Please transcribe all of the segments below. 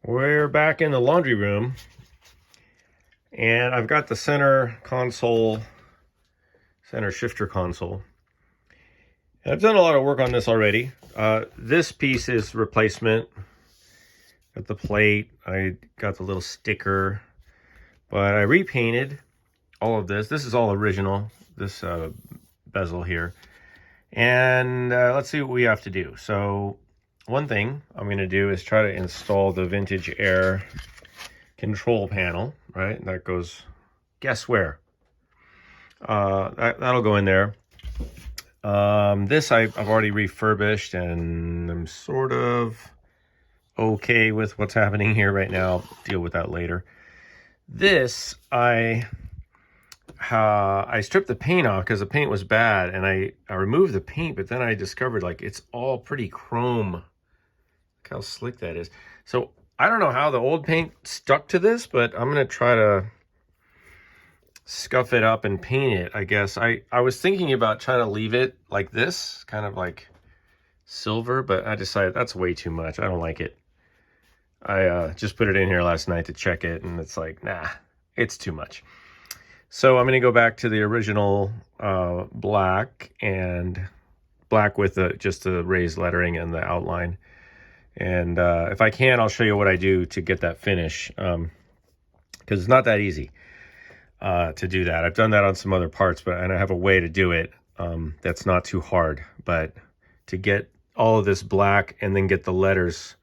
We're back in the laundry room, and I've got the center shifter console. And I've done a lot of work on this already. This piece is replacement. Got the plate, I got the little sticker, but I repainted all of this. This is all original, this bezel here. And let's see what we have to do. So one thing I'm going to do is try to install the Vintage Air control panel, right? That goes, guess where? That'll go in there. This I've already refurbished, and I'm sort of okay with what's happening here right now. I'll deal with that later. This, I stripped the paint off because the paint was bad, and I removed the paint, but then I discovered like it's all pretty chrome. Look how slick that is. So I don't know how the old paint stuck to this, but I'm gonna try to scuff it up and paint it, I guess. I was thinking about trying to leave it like this, kind of like silver, but I decided that's way too much. I don't like it. I just put it in here last night to check it, and it's like, nah, it's too much. So I'm going to go back to the original black with just the raised lettering and the outline. And if I can, I'll show you what I do to get that finish, because it's not that easy to do that. I've done that on some other parts, and I have a way to do it that's not too hard. But to get all of this black and then get the letters,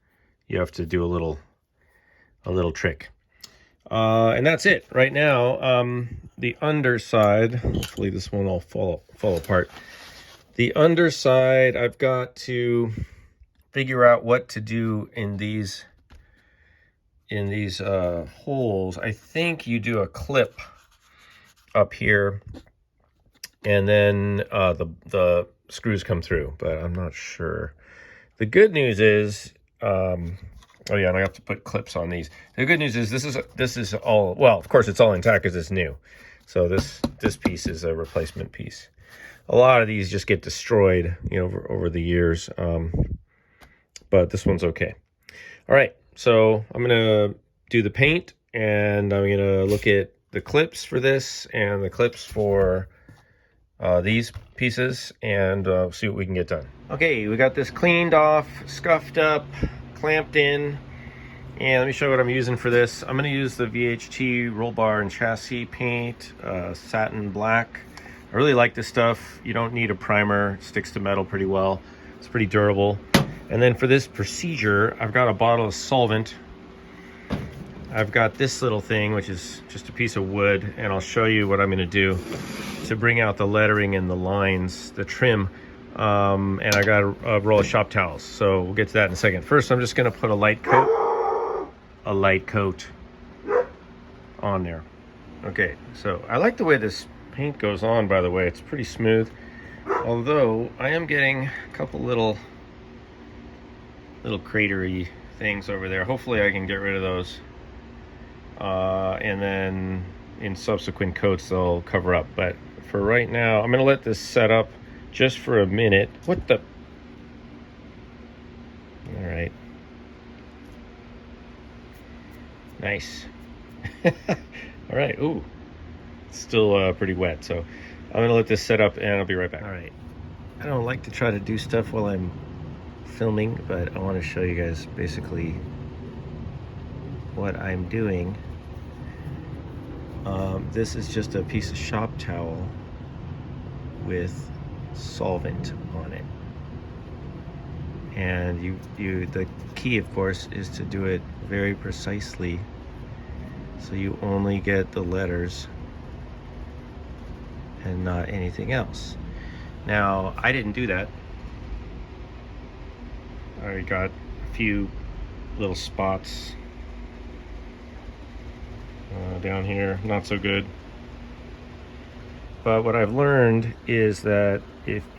you have to do a little trick. And that's it right now. The underside, hopefully this won't all fall apart. The underside, I've got to figure out what to do in these holes. I think you do a clip up here, and then the screws come through, but I'm not sure. The good news is, oh yeah, and I have to put clips on these. The good news is this is all, well, of course it's all intact because it's new. So this piece is a replacement piece. A lot of these just get destroyed, you know, over the years, but this one's okay. All right, so I'm gonna do the paint, and I'm gonna look at the clips for this and the clips for these pieces, and see what we can get done. Okay, we got this cleaned off, scuffed up, clamped in, and let me show you what I'm using for this. I'm going to use the VHT roll bar and chassis paint, satin black. I really like this stuff. You don't need a primer. It sticks to metal pretty well. It's pretty durable. And then for this procedure, I've got a bottle of solvent. I've got this little thing, which is just a piece of wood, and I'll show you what I'm going to do to bring out the lettering and the lines, the trim. And I got a roll of shop towels, so we'll get to that in a second. First, I'm just going to put a light coat on there. Okay, so I like the way this paint goes on, by the way. It's pretty smooth, although I am getting a couple little cratery things over there. Hopefully I can get rid of those, and then in subsequent coats they'll cover up. But for right now, I'm going to let this set up just for a minute. What the? All right. Nice. All right. Ooh, it's still pretty wet. So I'm gonna let this set up, and I'll be right back. All right. I don't like to try to do stuff while I'm filming, but I want to show you guys basically what I'm doing. This is just a piece of shop towel with solvent on it, and the key, of course, is to do it very precisely, so you only get the letters and not anything else. Now, I didn't do that. I got a few little spots down here, not so good. But what I've learned is that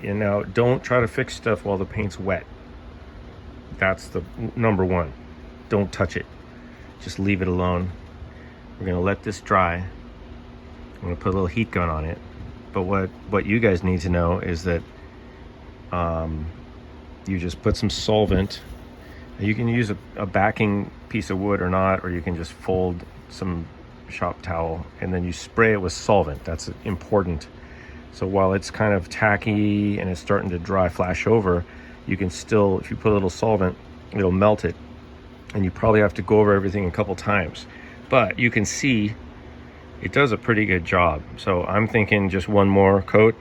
now don't try to fix stuff while the paint's wet. That's the number one. Don't touch it. Just leave it alone. We're gonna let this dry. I'm gonna put a little heat gun on it. But what you guys need to know is that you just put some solvent. You can use a backing piece of wood or not, or you can just fold some shop towel and then you spray it with solvent. That's important. So while it's kind of tacky and it's starting to dry, flash over, you can still, if you put a little solvent, it'll melt it. And you probably have to go over everything a couple times. But you can see it does a pretty good job. So I'm thinking just one more coat.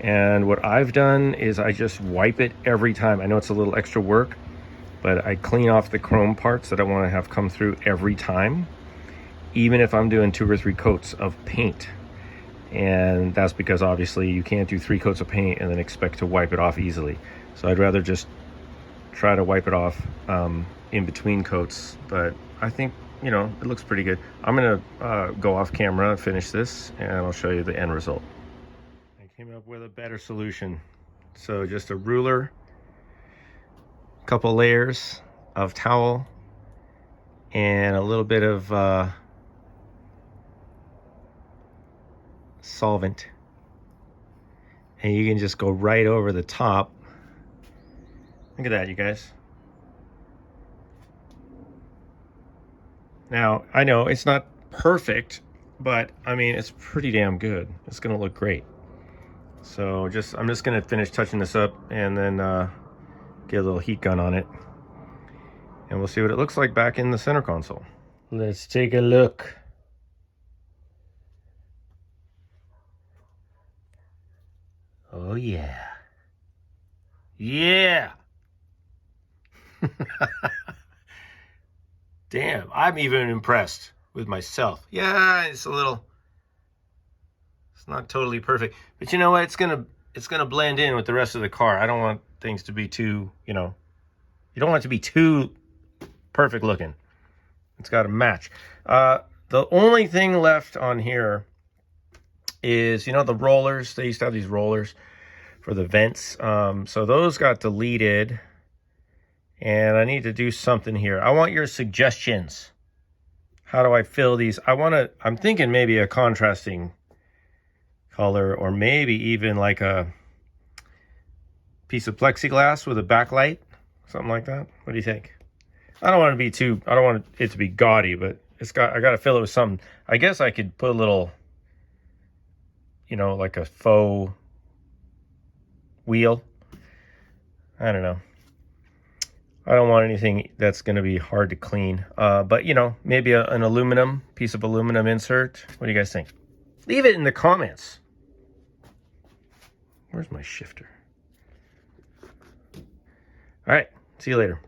And what I've done is I just wipe it every time. I know it's a little extra work, but I clean off the chrome parts that I want to have come through every time, even if I'm doing 2 or 3 coats of paint. And that's because obviously you can't do 3 coats of paint and then expect to wipe it off easily. So I'd rather just try to wipe it off in between coats. But I think, you know, it looks pretty good. I'm gonna go off camera and finish this and I'll show you the end result. I came up with a better solution. So just a ruler, a couple layers of towel, and a little bit of solvent, and you can just go right over the top. Look at that, you guys. Now I know it's not perfect, but I mean it's pretty damn good. It's gonna look great. So I'm just gonna finish touching this up and then get a little heat gun on it, and we'll see what it looks like back in the center console. Let's take a look. Oh yeah. Yeah. Damn, I'm even impressed with myself. Yeah, it's not totally perfect, but you know what? It's gonna blend in with the rest of the car. I don't want things to be too, you know, you don't want it to be too perfect looking. It's got to match. The only thing left on here is, you know, the rollers. They used to have these rollers for the vents. So those got deleted, and I need to do something here. I want your suggestions. How do I fill these? I'm thinking maybe a contrasting color, or maybe even like a piece of plexiglass with a backlight, something like that. What do you think? I don't want it to be gaudy, but I got to fill it with something. I guess I could put a little, you know, like a faux wheel. I don't know. I don't want anything that's going to be hard to clean. But, you know, maybe an piece of aluminum insert. What do you guys think? Leave it in the comments. Where's my shifter? All right. See you later.